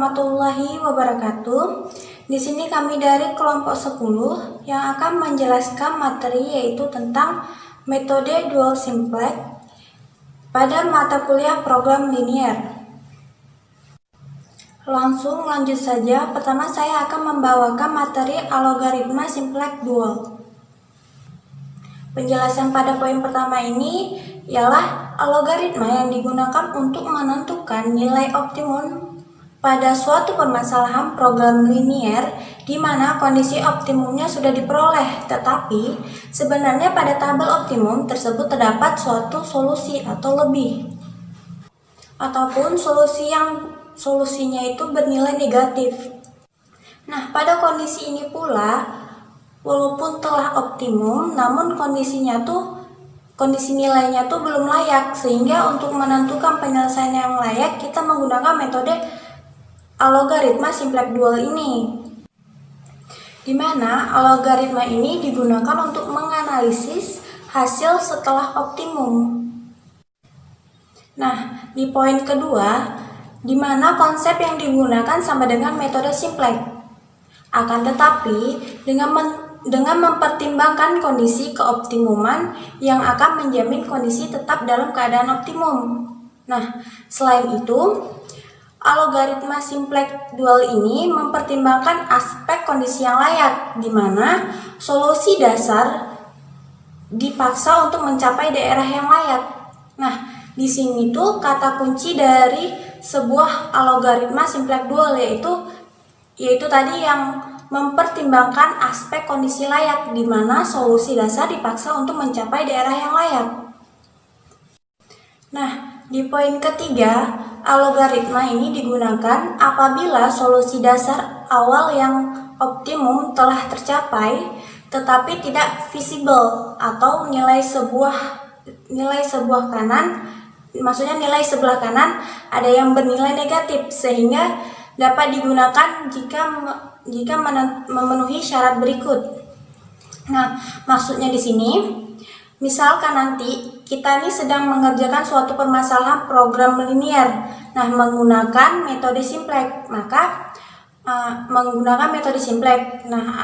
warahmatullahi wabarakatuh. Di sini kami dari kelompok 10 yang akan menjelaskan materi yaitu tentang metode dual simplex pada mata kuliah program linier. Langsung lanjut saja. Pertama saya akan membawakan materi algoritma simplex dual. Penjelasan pada poin pertama ini ialah algoritma yang digunakan untuk menentukan nilai optimum pada suatu permasalahan program linier di mana kondisi optimumnya sudah diperoleh, tetapi sebenarnya pada tabel optimum tersebut terdapat suatu solusi atau lebih, ataupun solusinya itu bernilai negatif. Nah, pada kondisi ini pula, walaupun telah optimum, namun kondisi nilainya tuh belum layak, sehingga untuk menentukan penyelesaian yang layak kita menggunakan metode algoritma simplex dual ini, di mana algoritma ini digunakan untuk menganalisis hasil setelah optimum. Nah, di poin kedua, di mana konsep yang digunakan sama dengan metode simplex. Akan tetapi, dengan mempertimbangkan kondisi keoptimuman yang akan menjamin kondisi tetap dalam keadaan optimum. Nah, selain itu, algoritma simplex dual ini mempertimbangkan aspek kondisi yang layak, di mana solusi dasar dipaksa untuk mencapai daerah yang layak. Nah, di sini tuh kata kunci dari sebuah algoritma simplex dual yaitu tadi yang mempertimbangkan aspek kondisi layak, di mana solusi dasar dipaksa untuk mencapai daerah yang layak. Nah, di poin ketiga, algoritma ini digunakan apabila solusi dasar awal yang optimum telah tercapai, tetapi tidak visible atau nilai sebelah kanan ada yang bernilai negatif, sehingga dapat digunakan jika memenuhi syarat berikut. Nah, maksudnya di sini, misalkan nanti kita ini sedang mengerjakan suatu permasalahan program linier, nah menggunakan metode simplex, maka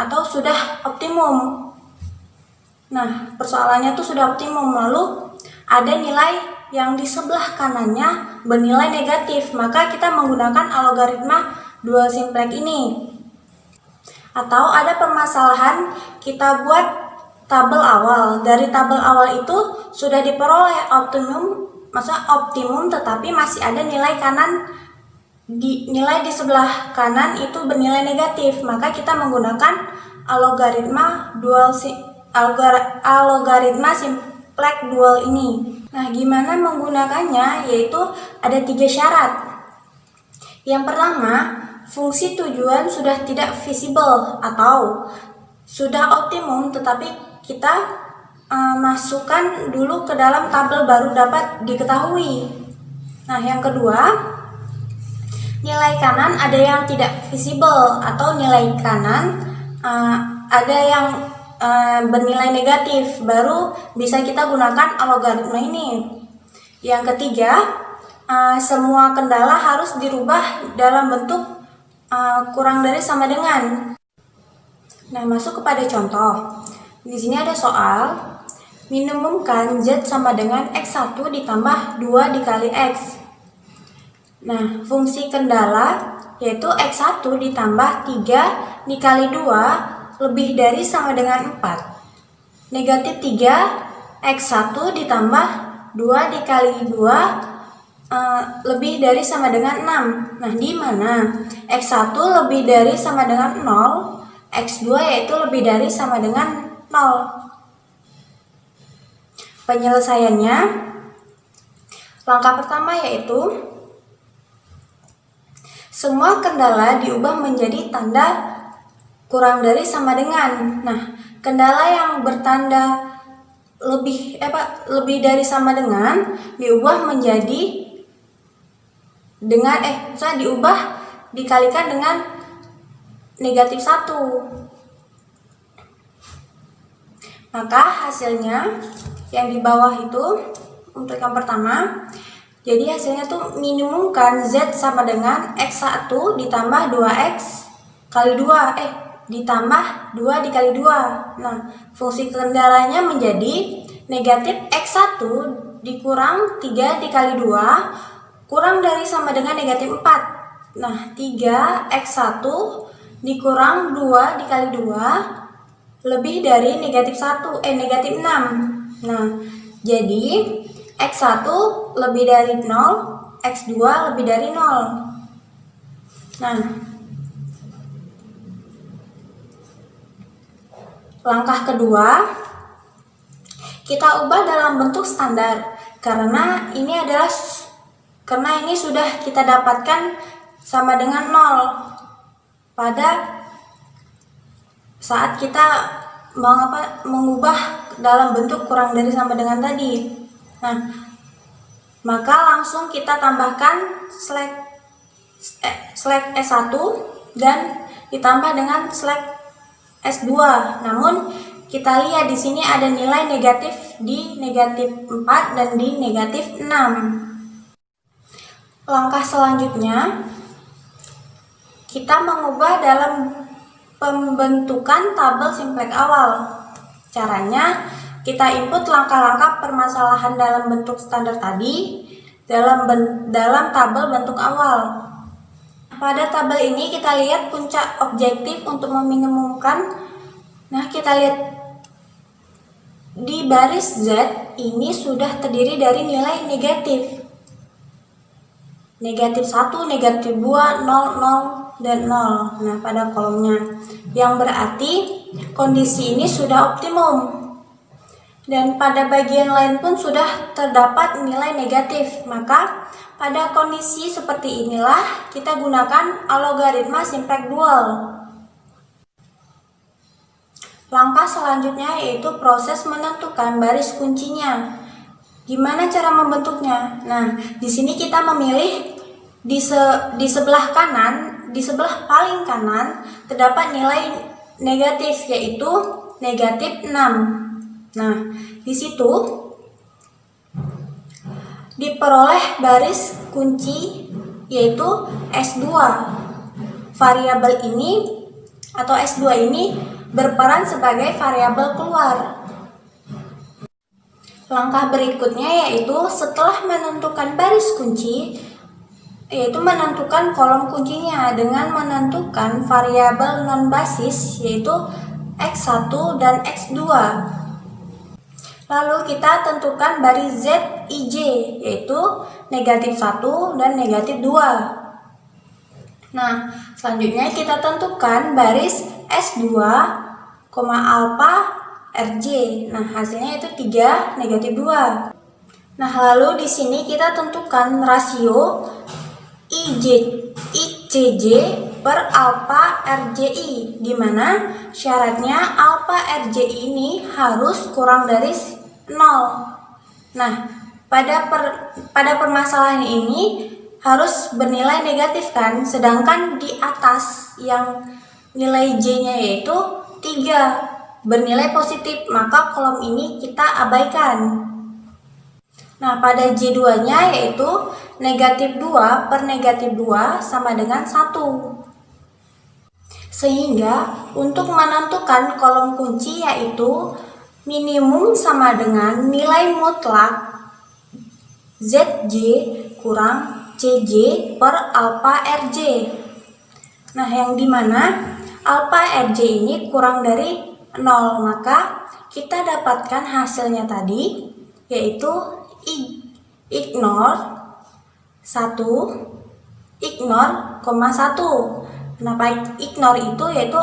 atau sudah optimum. Nah, persoalannya tuh sudah optimum, lalu ada nilai yang di sebelah kanannya bernilai negatif, maka kita menggunakan algoritma dual simplex ini. Atau ada permasalahan kita buat tabel awal, dari tabel awal itu sudah diperoleh optimum, tetapi masih ada nilai di sebelah kanan itu bernilai negatif, maka kita menggunakan algoritma simplex dual ini. Nah, gimana menggunakannya? Yaitu ada 3 syarat. Yang pertama, fungsi tujuan sudah tidak visible atau sudah optimum, tetapi kita masukkan dulu ke dalam tabel baru dapat diketahui. Nah, yang kedua, nilai kanan ada yang tidak visible atau nilai kanan ada yang bernilai negatif, baru bisa kita gunakan algoritma ini. Yang ketiga, semua kendala harus dirubah dalam bentuk kurang dari sama dengan. Nah, masuk kepada contoh. Di sini ada soal, minimumkan Z sama dengan X1 ditambah 2 dikali X. Nah, fungsi kendala yaitu X1 ditambah 3 dikali 2 lebih dari sama dengan 4. Negatif 3, X1 ditambah 2 dikali 2 lebih dari sama dengan 6. Nah, di mana X1 lebih dari sama dengan 0, X2 yaitu lebih dari sama dengan 0. Penyelesaiannya, langkah pertama yaitu semua kendala diubah menjadi tanda kurang dari sama dengan. Nah, kendala yang bertanda lebih dari sama dengan diubah menjadi dengan diubah dikalikan dengan negatif 1. Maka hasilnya yang di bawah itu untuk yang pertama Jadi hasilnya tuh minimumkan Z sama dengan X1 ditambah 2X kali 2, ditambah 2 dikali 2. Nah, fungsi kendalanya menjadi negatif X1 dikurang 3 dikali 2 kurang dari sama dengan negatif 4. Nah, 3X1 dikurang 2 dikali 2 lebih dari negatif 6. Nah, jadi X1 lebih dari 0, X2 lebih dari 0. Nah, langkah kedua, kita ubah dalam bentuk standar karena ini sudah kita dapatkan sama dengan 0 pada saat kita mengubah dalam bentuk kurang dari sama dengan tadi. Nah, maka langsung kita tambahkan slash S1 dan ditambah dengan slash S2. Namun kita lihat di sini ada nilai negatif di negatif 4 dan di negatif 6. Langkah selanjutnya, kita mengubah dalam pembentukan tabel simplex awal. Caranya, kita input langkah-langkah permasalahan dalam bentuk standar tadi dalam tabel bentuk awal. Pada tabel ini kita lihat puncak objektif untuk meminimumkan. Nah, kita lihat di baris Z ini sudah terdiri dari nilai negatif. Negatif 1, negatif 2, 0, 0, dan 0. Nah, pada kolomnya. Yang berarti kondisi ini sudah optimum. Dan pada bagian lain pun sudah terdapat nilai negatif. Maka pada kondisi seperti inilah kita gunakan algoritma simplex dual. Langkah selanjutnya yaitu proses menentukan baris kuncinya. Gimana cara membentuknya? Nah, di sini kita memilih di sebelah kanan, di sebelah paling kanan terdapat nilai negatif yaitu negatif 6. Nah, di situ diperoleh baris kunci yaitu S2. Variabel ini atau S2 ini berperan sebagai variabel keluar. Langkah berikutnya yaitu setelah menentukan baris kunci, yaitu menentukan kolom kuncinya dengan menentukan variabel non-basis yaitu X1 dan X2. Lalu kita tentukan baris ZIJ yaitu negatif 1 dan negatif 2. Nah, selanjutnya kita tentukan baris S2, alpha RJ. Nah, hasilnya itu 3, negatif 2. Nah, lalu di sini kita tentukan rasio ICJ per alpha RJI, di mana syaratnya alpha RJI ini harus kurang dari 0. Nah, pada permasalahan ini harus bernilai negatif kan, sedangkan di atas yang nilai J-nya yaitu 3 bernilai positif, maka kolom ini kita abaikan. Nah, pada J2-nya yaitu negatif 2 per negatif 2 sama dengan 1. Sehingga untuk menentukan kolom kunci yaitu minimum sama dengan nilai mutlak ZJ kurang CJ per alpha RJ. Nah, yang dimana alpha RJ ini kurang dari 0, maka kita dapatkan hasilnya tadi yaitu ignore 1, ignore, 1. Kenapa ignore itu yaitu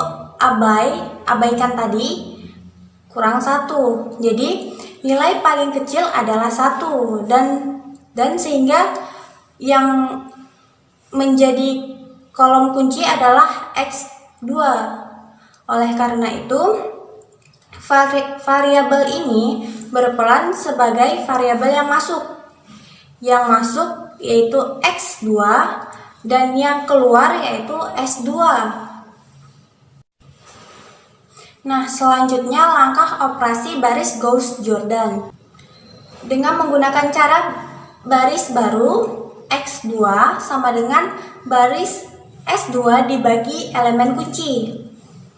abaikan tadi kurang 1. Jadi nilai paling kecil adalah 1 dan sehingga yang menjadi kolom kunci adalah X2. Oleh karena itu variabel ini berperan sebagai variabel yang masuk. Yang masuk yaitu X2 dan yang keluar yaitu S2. Nah, selanjutnya langkah operasi baris Gauss-Jordan. Dengan menggunakan cara baris baru X2 sama dengan baris S2 dibagi elemen kunci.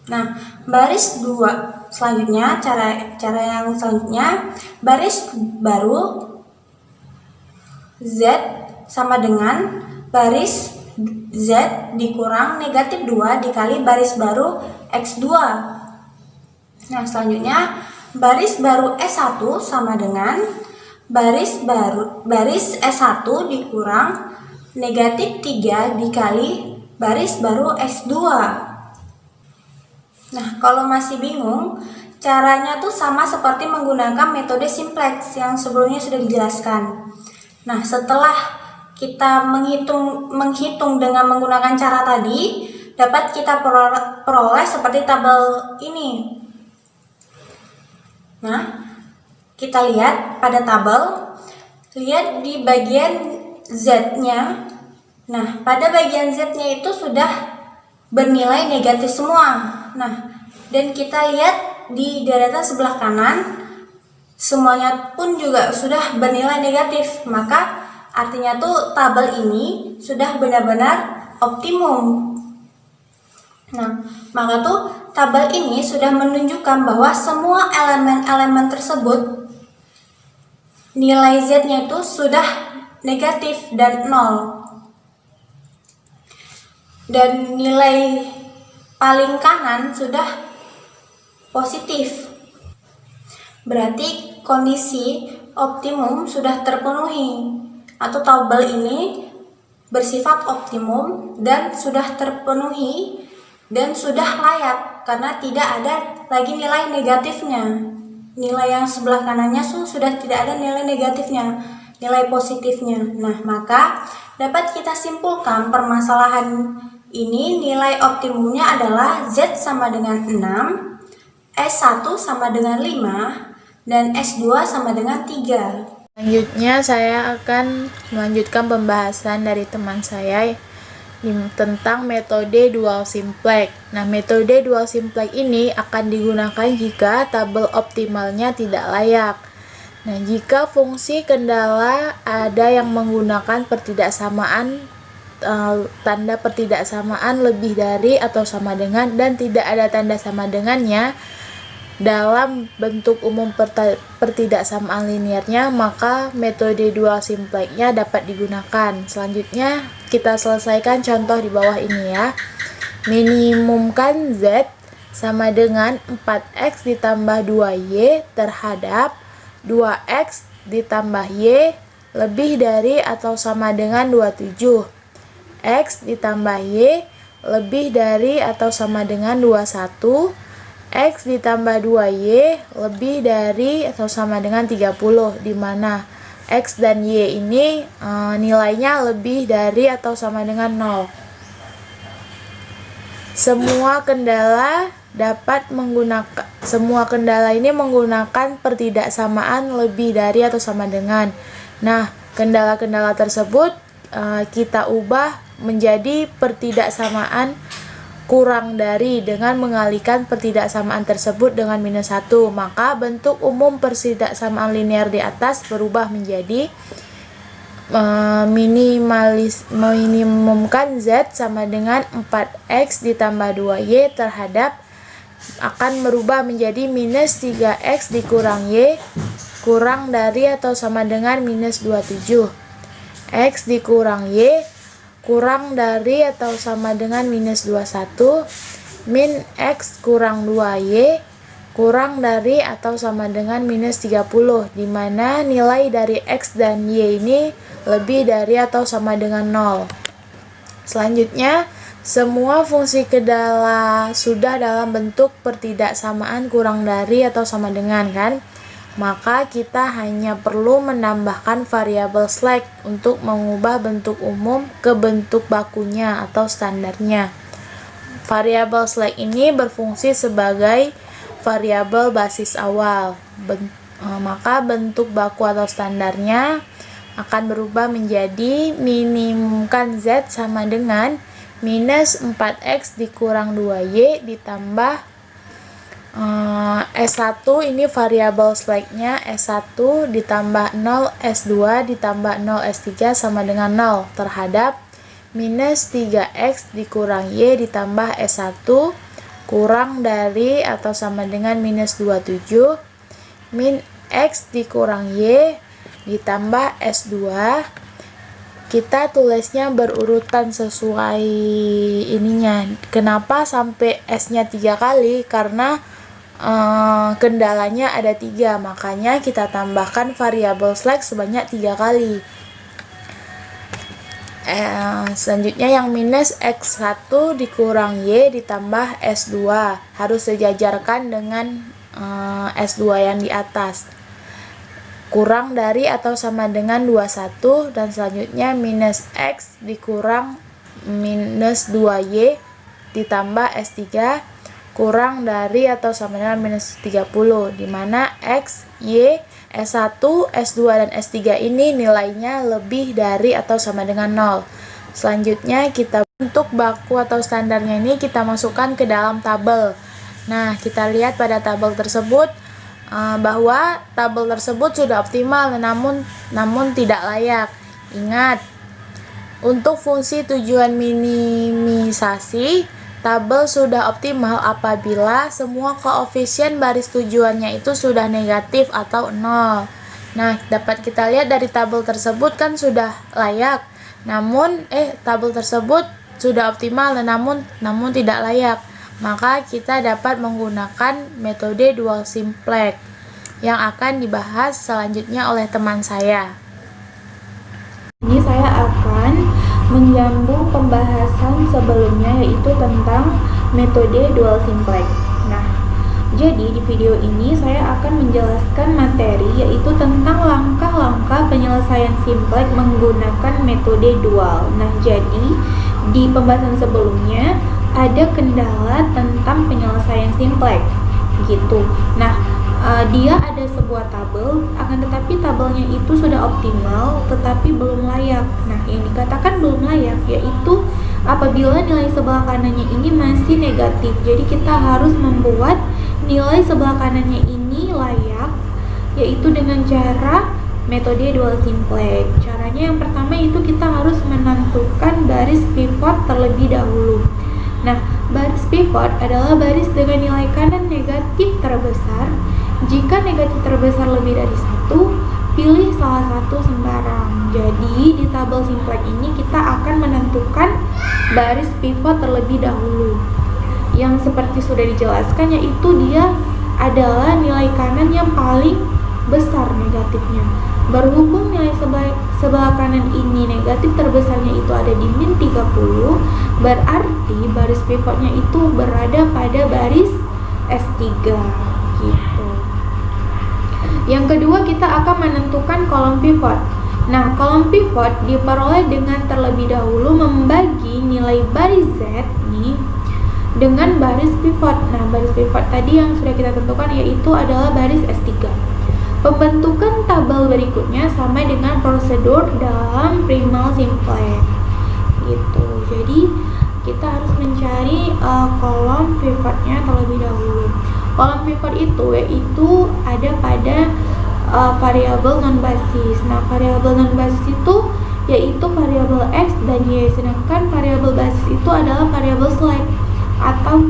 Nah, baris 2 selanjutnya, cara yang selanjutnya, baris baru Z sama dengan baris Z dikurang negatif 2 dikali baris baru X2. Nah, selanjutnya baris baru S1 sama dengan baris S1 dikurang negatif 3 dikali baris baru S2. Nah, kalau masih bingung, caranya tuh sama seperti menggunakan metode simplex yang sebelumnya sudah dijelaskan. Nah, setelah kita menghitung dengan menggunakan cara tadi, dapat kita peroleh seperti tabel ini. Nah, kita lihat pada tabel, lihat di bagian Z-nya. Nah, pada bagian Z-nya itu sudah bernilai negatif semua. Nah, dan kita lihat di deretan sebelah kanan, semuanya pun juga sudah bernilai negatif. Maka artinya tuh tabel ini sudah benar-benar optimum. Nah, maka tuh tabel ini sudah menunjukkan bahwa semua elemen-elemen tersebut nilai Z-nya itu sudah negatif dan 0. Dan nilai paling kanan sudah positif. Berarti kondisi optimum sudah terpenuhi, atau tabel ini bersifat optimum dan sudah terpenuhi dan sudah layak karena tidak ada lagi nilai negatifnya. Nilai yang sebelah kanannya sudah tidak ada nilai negatifnya, nilai positifnya. Nah, maka dapat kita simpulkan permasalahan ini nilai optimumnya adalah Z sama dengan 6, S1 sama dengan 5, dan S2 sama dengan 3. Selanjutnya saya akan melanjutkan pembahasan dari teman saya tentang metode dual simplex. Nah, metode dual simplex ini akan digunakan jika tabel optimalnya tidak layak. Nah, jika fungsi kendala ada yang menggunakan pertidaksamaan, tanda pertidaksamaan lebih dari atau sama dengan dan tidak ada tanda sama dengannya dalam bentuk umum pertidaksamaan linearnya, maka metode dual simplex-nya dapat digunakan. Selanjutnya kita selesaikan contoh di bawah ini ya. Minimumkan Z sama dengan 4X ditambah 2Y terhadap 2X ditambah Y lebih dari atau sama dengan 27. X ditambah Y lebih dari atau sama dengan 21. X ditambah 2Y lebih dari atau sama dengan 30, di mana X dan Y ini nilainya lebih dari atau sama dengan 0. Semua kendala ini menggunakan pertidaksamaan lebih dari atau sama dengan. Nah, kendala-kendala tersebut kita ubah menjadi pertidaksamaan kurang dari dengan mengalihkan pertidaksamaan tersebut dengan minus 1. Maka bentuk umum pertidaksamaan linear di atas berubah menjadi minimumkan Z sama dengan 4X ditambah 2Y terhadap akan berubah menjadi minus 3X dikurang Y kurang dari atau sama dengan minus 27. X dikurang Y kurang dari atau sama dengan minus 21, min X kurang 2Y kurang dari atau sama dengan minus 30, di mana nilai dari X dan Y ini lebih dari atau sama dengan 0. Selanjutnya, semua fungsi kendala sudah dalam bentuk pertidaksamaan kurang dari atau sama dengan, kan? Maka kita hanya perlu menambahkan variabel slack untuk mengubah bentuk umum ke bentuk bakunya atau standarnya. Variabel slack ini berfungsi sebagai variabel basis awal. Maka bentuk baku atau standarnya akan berubah menjadi minimumkan Z sama dengan minus 4X dikurang 2Y ditambah S1 ini variabel slack-nya S1 ditambah 0 S2 ditambah 0 S3 sama dengan 0 terhadap minus 3X dikurang Y ditambah S1 kurang dari atau sama dengan minus 27 min X dikurang Y ditambah S2. Kita tulisnya berurutan sesuai ininya. Kenapa sampai S-nya 3 kali? Karena kendalanya ada 3, makanya kita tambahkan variabel slack sebanyak 3 kali. Selanjutnya yang minus X1 dikurang Y ditambah S2 harus sejajarkan dengan S2 yang di atas, kurang dari atau sama dengan 21, dan selanjutnya minus X dikurang minus 2Y ditambah S3 kurang dari atau sama dengan minus 30, di mana X, Y, S1, S2, dan S3 ini nilainya lebih dari atau sama dengan 0. Selanjutnya kita untuk baku atau standarnya ini kita masukkan ke dalam tabel. Nah, kita lihat pada tabel tersebut bahwa tabel tersebut sudah optimal namun tidak layak. Ingat, untuk fungsi tujuan minimisasi, tabel sudah optimal apabila semua koefisien baris tujuannya itu sudah negatif atau 0. Nah, dapat kita lihat dari tabel tersebut kan sudah layak. Namun tabel tersebut sudah optimal namun tidak layak. Maka kita dapat menggunakan metode dual simplex yang akan dibahas selanjutnya oleh teman saya. Ini saya akan menyambung pembahasan sebelumnya, yaitu tentang metode dual simplex. Nah, jadi di video ini saya akan menjelaskan materi yaitu tentang langkah-langkah penyelesaian simplex menggunakan metode dual. Nah, jadi di pembahasan sebelumnya ada kendala tentang penyelesaian simplex gitu. Nah, dia ada sebuah tabel, akan tetapi tabelnya itu sudah optimal tetapi belum layak. Nah, yang dikatakan belum layak yaitu apabila nilai sebelah kanannya ini masih negatif. Jadi kita harus membuat nilai sebelah kanannya ini layak, yaitu dengan cara metode dual simplex. Caranya yang pertama itu kita harus menentukan baris pivot terlebih dahulu. Nah, baris pivot adalah baris dengan nilai kanan negatif terbesar. Jika negatif terbesar lebih dari 1, pilih salah satu sembarang. Jadi di tabel simplex ini kita akan menentukan baris pivot terlebih dahulu. Yang seperti sudah dijelaskan, yaitu dia adalah nilai kanan yang paling besar negatifnya. Berhubung nilai sebelah kanan ini negatif terbesarnya itu ada di min 30, berarti baris pivotnya itu berada pada baris S3 gitu. Yang kedua, kita akan menentukan kolom pivot. Nah, kolom pivot diperoleh dengan terlebih dahulu membagi nilai baris Z nih dengan baris pivot. Nah, baris pivot tadi yang sudah kita tentukan yaitu adalah baris S3. Pembentukan tabel berikutnya sama dengan prosedur dalam primal simplex gitu. Jadi kita harus mencari kolom pivotnya terlebih dahulu. Kolom pivot itu yaitu ada pada variabel non basis. Nah, variabel non basis itu yaitu variabel X dan Y, sedangkan variabel basis itu adalah variabel slack atau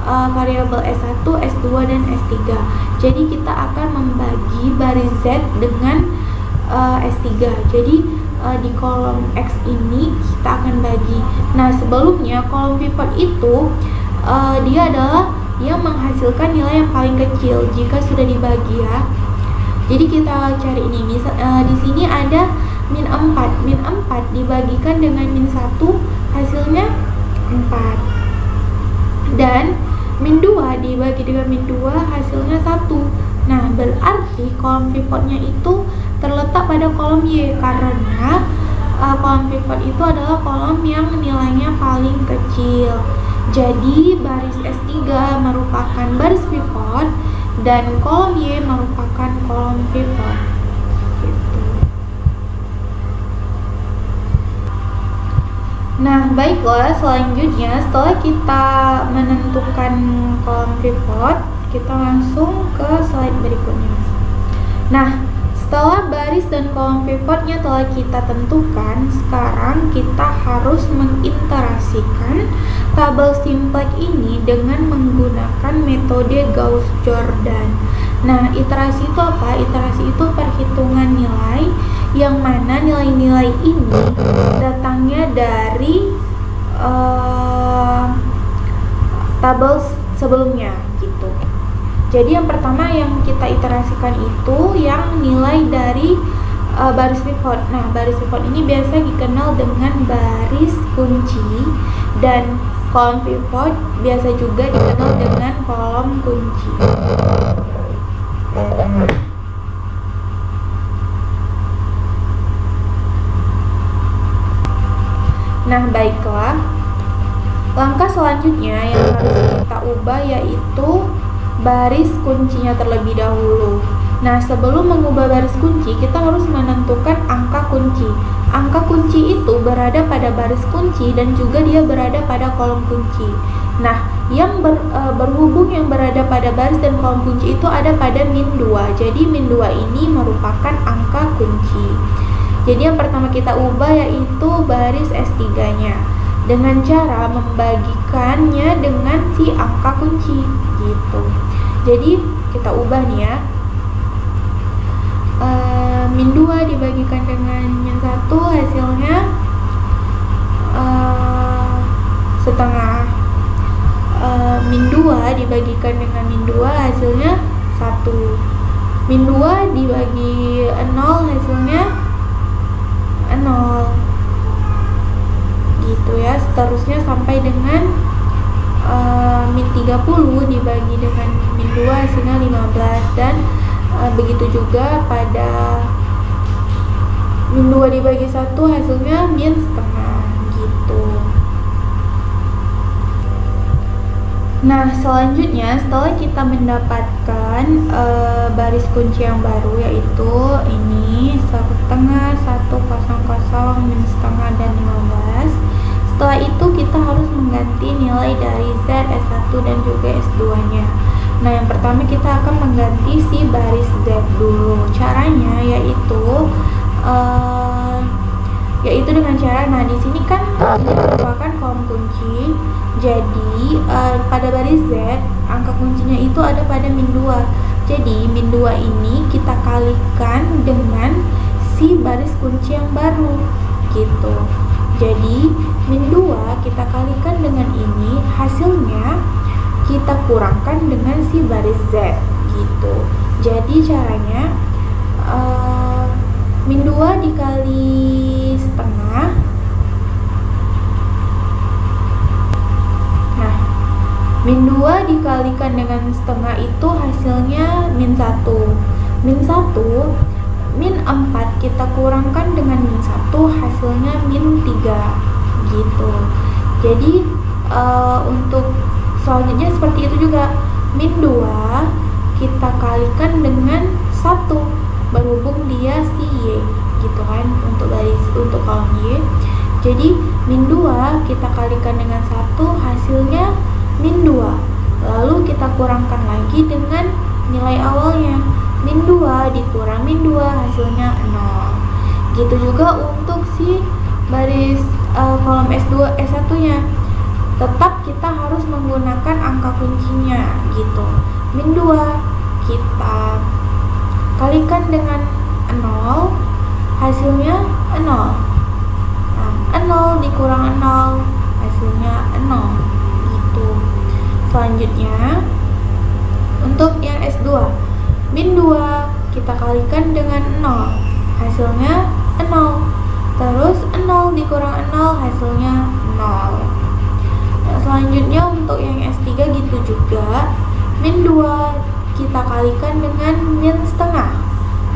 variabel S1, S2, dan S3. Jadi kita akan membagi baris Z dengan S3. Jadi di kolom X ini kita akan bagi. Nah, sebelumnya kolom pivot itu dia adalah yang menghasilkan nilai yang paling kecil jika sudah dibagi ya. Jadi kita cari ini. Di sini ada min 4. Min 4 dibagikan dengan min 1 hasilnya 4. Dan min 2 dibagi dengan min 2 hasilnya 1. Nah, berarti kolom pivotnya itu terletak pada kolom Y karena kolom pivot itu adalah kolom yang nilainya paling kecil. Jadi baris S3 merupakan baris pivot dan kolom Y merupakan kolom pivot gitu. Nah, baiklah, selanjutnya setelah kita menentukan kolom pivot, kita langsung ke slide berikutnya. Nah, setelah baris dan kolom pivotnya telah kita tentukan, sekarang kita harus mengiterasikan tabel simplex ini dengan menggunakan metode Gauss-Jordan. Nah, iterasi itu apa? Iterasi itu perhitungan nilai yang mana nilai-nilai ini datangnya dari tabel sebelumnya gitu. Jadi yang pertama yang kita iterasikan itu yang nilai dari baris pivot. Nah, baris pivot ini biasa dikenal dengan baris kunci, dan kolom pivot biasa juga dikenal dengan kolom kunci. Nah, baiklah. Langkah selanjutnya yang harus kita ubah yaitu baris kuncinya terlebih dahulu. Nah, sebelum mengubah baris kunci, kita harus menentukan angka kunci. Angka kunci itu berada pada baris kunci dan juga dia berada pada kolom kunci. Nah, yang berhubung yang berada pada baris dan kolom kunci itu ada pada min 2. Jadi min 2 ini merupakan angka kunci. Jadi yang pertama kita ubah yaitu baris S3-nya dengan cara membagikannya dengan si angka kunci gitu. Jadi kita ubah nih ya, min 2 dibagikan dengan min 1 hasilnya setengah. Min 2 dibagikan dengan min 2 hasilnya 1. Min 2 dibagi 0 hasilnya 0 gitu ya. Seterusnya sampai dengan min 30 dibagi dengan min 2 hasilnya 15, dan begitu juga pada min 2 dibagi 1 hasilnya min setengah gitu. Nah, selanjutnya setelah kita mendapatkan baris kunci yang baru yaitu ini 1/2, 1, 0, min setengah, dan 15. Setelah itu kita harus mengganti nilai dari Z, S1 dan juga S2-nya. Nah, yang pertama kita akan mengganti si baris Z dulu. Caranya yaitu dengan cara, nah di sini kan merupakan kolom kunci. Jadi pada baris Z angka kuncinya itu ada pada min 2. Jadi min 2 ini kita kalikan dengan si baris kunci yang baru gitu. Jadi min 2 kita kalikan dengan ini, hasilnya kita kurangkan dengan si baris Z gitu. Jadi caranya min 2 dikali setengah. Nah, min 2 dikalikan dengan setengah itu hasilnya min 1. Min 1, min 4 kita kurangkan dengan min 1 hasilnya min 3 gitu. Jadi untuk selanjutnya seperti itu juga, min 2 kita kalikan dengan 1 berhubung dia si Y gitu kan untuk kolom Y. Jadi min 2 kita kalikan dengan 1 hasilnya min 2. Lalu kita kurangkan lagi dengan nilai awalnya. Min 2 dikurang min 2 hasilnya 0. Gitu juga untuk si baris kolom S1-nya. Tetap kita harus menggunakan angka kuncinya gitu. Min 2 kita kalikan dengan 0 hasilnya 0. Nah, 0 dikurang 0 hasilnya 0 gitu. Selanjutnya untuk yang S2, min 2 kita kalikan dengan 0 hasilnya 0. Terus 0 dikurang 0 hasilnya 0. Nah, selanjutnya untuk yang S3 gitu juga, min 2 kita kalikan dengan min setengah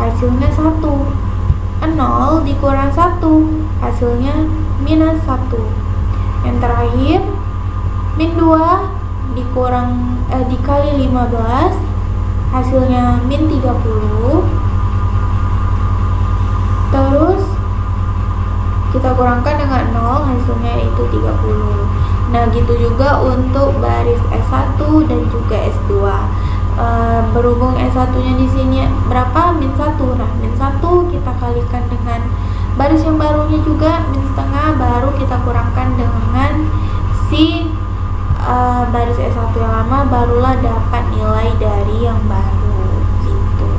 hasilnya 1. 0 dikurang 1 hasilnya minus 1. Yang terakhir, min 2 dikali 15 hasilnya min 30. Terus kita kurangkan dengan 0 hasilnya yaitu 30. Nah, gitu juga untuk baris S1 dan juga S2. Berhubung S1-nya di sini berapa? min 1. Nah, min 1 kita kalikan dengan baris yang barunya juga min setengah, baru kita kurangkan dengan si baris S1 yang lama, barulah dapat nilai dari yang baru gitu.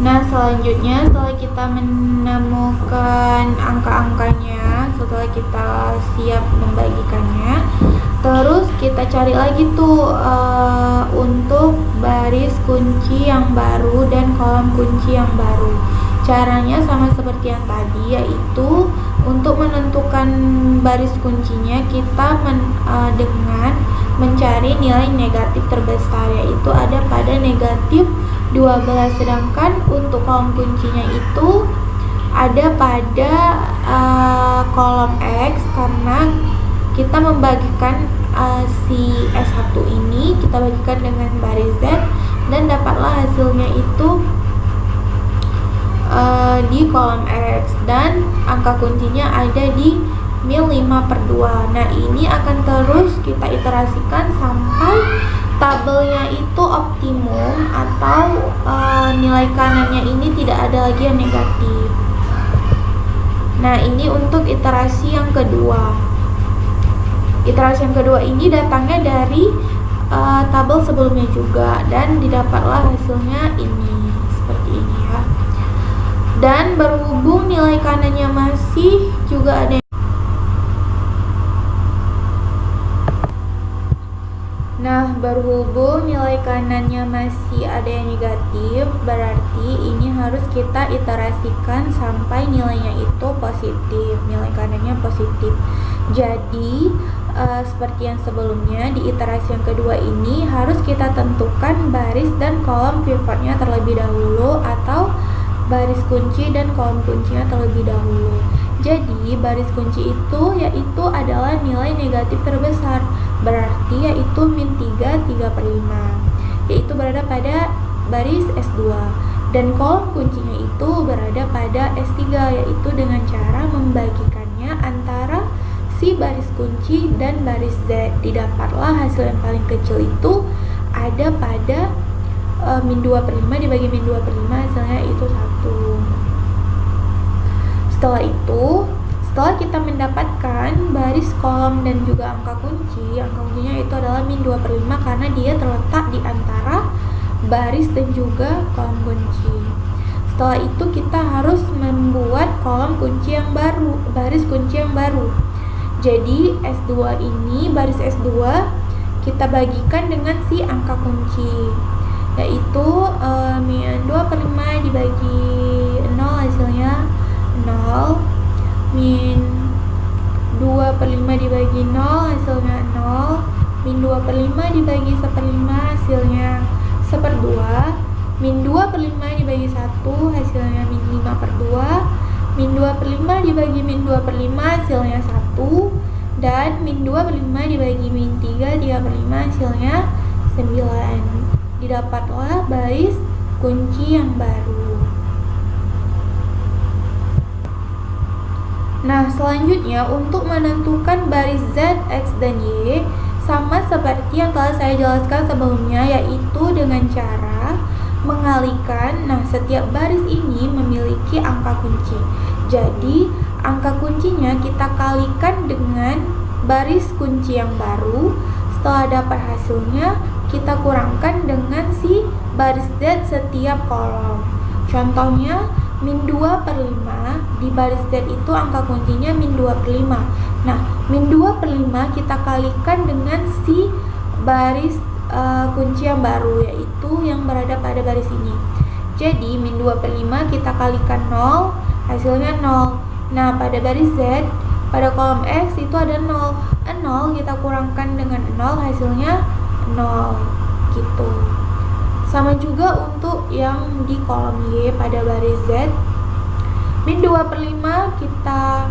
Nah, selanjutnya setelah kita menemukan angka-angkanya, setelah kita siap membagikannya, terus kita cari lagi tuh untuk baris kunci yang baru dan kolom kunci yang baru. Caranya sama seperti yang tadi, yaitu untuk menentukan baris kuncinya kita dengan mencari nilai negatif terbesar, yaitu ada pada negatif 12, sedangkan untuk kolom kuncinya itu ada pada kolom X, karena kita membagikan si S1 ini kita bagikan dengan baris Z dan dapatlah hasilnya itu di kolom X, dan angka kuncinya ada di min 5/2. Nah, ini akan terus kita iterasikan sampai tabelnya itu optimum atau nilai kanannya ini tidak ada lagi yang negatif. Nah, ini untuk iterasi yang kedua. Iterasi yang kedua ini datangnya dari tabel sebelumnya juga, dan didapatlah hasilnya ini seperti ini ya. Dan berhubung nilai kanannya masih juga ada. Nah, berhubung nilai kanannya masih ada yang negatif, berarti ini harus kita iterasikan sampai nilainya itu positif, nilai kanannya positif. Jadi seperti yang sebelumnya, di iterasi yang kedua ini harus kita tentukan baris dan kolom pivotnya terlebih dahulu, atau baris kunci dan kolom kuncinya terlebih dahulu. Jadi baris kunci itu yaitu adalah nilai negatif terbesar, berarti yaitu min 3/5, yaitu berada pada baris S2, dan kolom kuncinya itu berada pada S3, yaitu dengan cara membagikannya antara si baris kunci dan baris Z. Didapatlah hasil yang paling kecil itu ada pada min 2/5 dibagi min 2/5, hasilnya itu 1. Setelah itu, setelah kita mendapatkan baris, kolom, dan juga angka kuncinya itu adalah min 2/5 karena dia terletak di antara baris dan juga kolom kunci. Setelah itu kita harus membuat kolom kunci yang baru, baris kunci yang baru. Jadi S2 ini, baris S2 kita bagikan dengan si angka kunci, yaitu min 2/5 dibagi 0, hasilnya 0. Min 2/5 dibagi 0, hasilnya 0. Min 2/5 dibagi 1/5, hasilnya 1/2. Min 2/5 dibagi 1, hasilnya min 5/2. Min 2/5 dibagi min 2/5, hasilnya 1. Dan min 2/5 dibagi min 3/5, hasilnya 9. Didapatlah baris kunci yang baru. Nah, selanjutnya untuk menentukan baris Z, X, dan Y sama seperti yang telah saya jelaskan sebelumnya, yaitu dengan cara mengalihkan. Nah, setiap baris ini memiliki angka kunci. Jadi, angka kuncinya kita kalikan dengan baris kunci yang baru. Setelah dapat hasilnya, kita kurangkan dengan si baris Z setiap kolom. Contohnya, min 2/5 di baris Z itu angka kuncinya min 2/5. Nah, min 2/5 kita kalikan dengan si baris kunci yang baru, yaitu yang berada pada baris ini. Jadi min 2/5 kita kalikan 0, hasilnya 0. Nah, pada baris Z, pada kolom X itu ada 0. 0 kita kurangkan dengan 0, hasilnya 0 gitu. Sama juga untuk yang di kolom Y pada baris Z, min 2/5 kita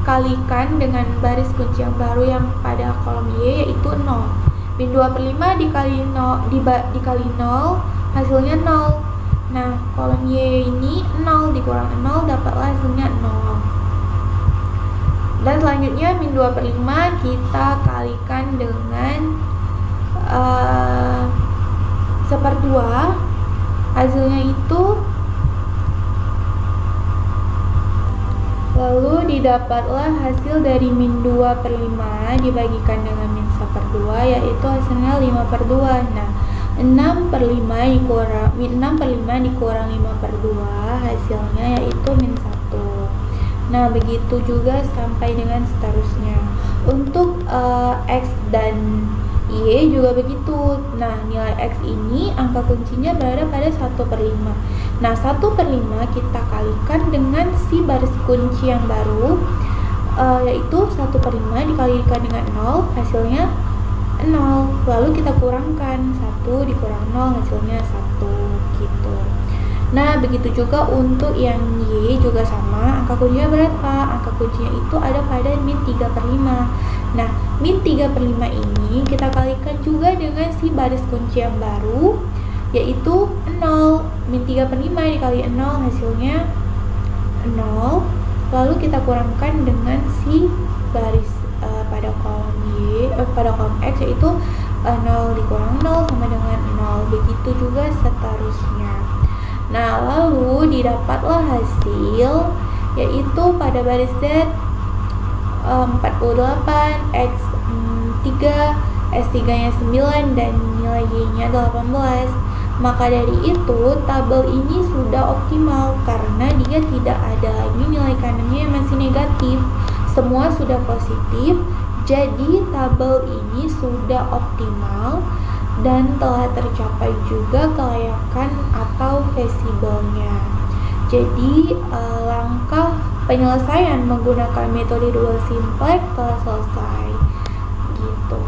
kalikan dengan baris kunci yang baru yang pada kolom Y, yaitu 0. Min 2/5 dikali 0, hasilnya 0. Nah, kolom Y ini 0 dikurang 0, dapatlah hasilnya 0. Dan selanjutnya min 2/5 kita kalikan dengan 1/2. Hasilnya itu lalu didapatlah hasil dari min 2/5 dibagikan dengan min 1/2, yaitu hasilnya 5/2. Nah, 6/5 dikurang min 6/5 dikurang 5/2 hasilnya yaitu min 1. Nah, begitu juga sampai dengan seterusnya. Untuk X dan Y juga begitu. Nah, nilai X ini angka kuncinya berada pada 1/5. Nah, 1/5 kita kalikan dengan si baris kunci yang baru, yaitu 1/5 dikalikan dengan 0, hasilnya 0. Lalu kita kurangkan 1 dikurang 0, hasilnya 1 gitu. Nah, begitu juga untuk yang Y juga sama. Angka kuncinya berapa? Angka kuncinya itu ada pada min 3/5. Nah, min 3/5 ini kita kalikan juga dengan si baris kunci yang baru, yaitu 0. Min 3/5 dikali 0 hasilnya 0. Lalu kita kurangkan dengan si baris pada kolom Y, pada kolom X, yaitu 0 dikurang 0 sama dengan 0. Begitu juga seterusnya. Nah, lalu didapatlah hasil, yaitu pada baris Z 48, X 3, S3 nya 9, dan nilai Y nya 18. Maka dari itu tabel ini sudah optimal karena dia tidak ada lagi nilai kanannya yang masih negatif. Semua sudah positif, jadi tabel ini sudah optimal dan telah tercapai juga kelayakan atau feasible-nya. Jadi langkah penyelesaian menggunakan metode dual simplex telah selesai gitu.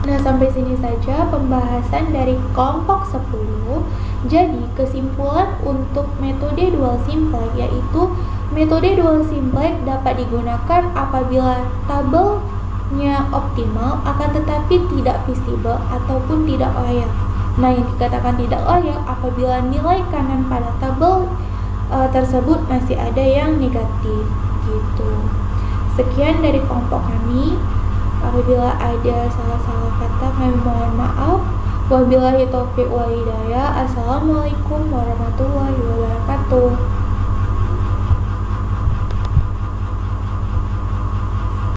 Nah, sampai sini saja pembahasan dari kelompok 10. Jadi kesimpulan untuk metode dual simplex yaitu metode dual simplex dapat digunakan apabila tabelnya optimal akan tetapi tidak visible ataupun tidak layak. Nah, yang dikatakan tidak layak apabila nilai kanan pada tabel tersebut masih ada yang negatif gitu. Sekian dari kelompok kami. Apabila ada salah-salah kata kami mohon maaf. Wabillahi taufiq wal hidayah. Assalamualaikum warahmatullahi wabarakatuh.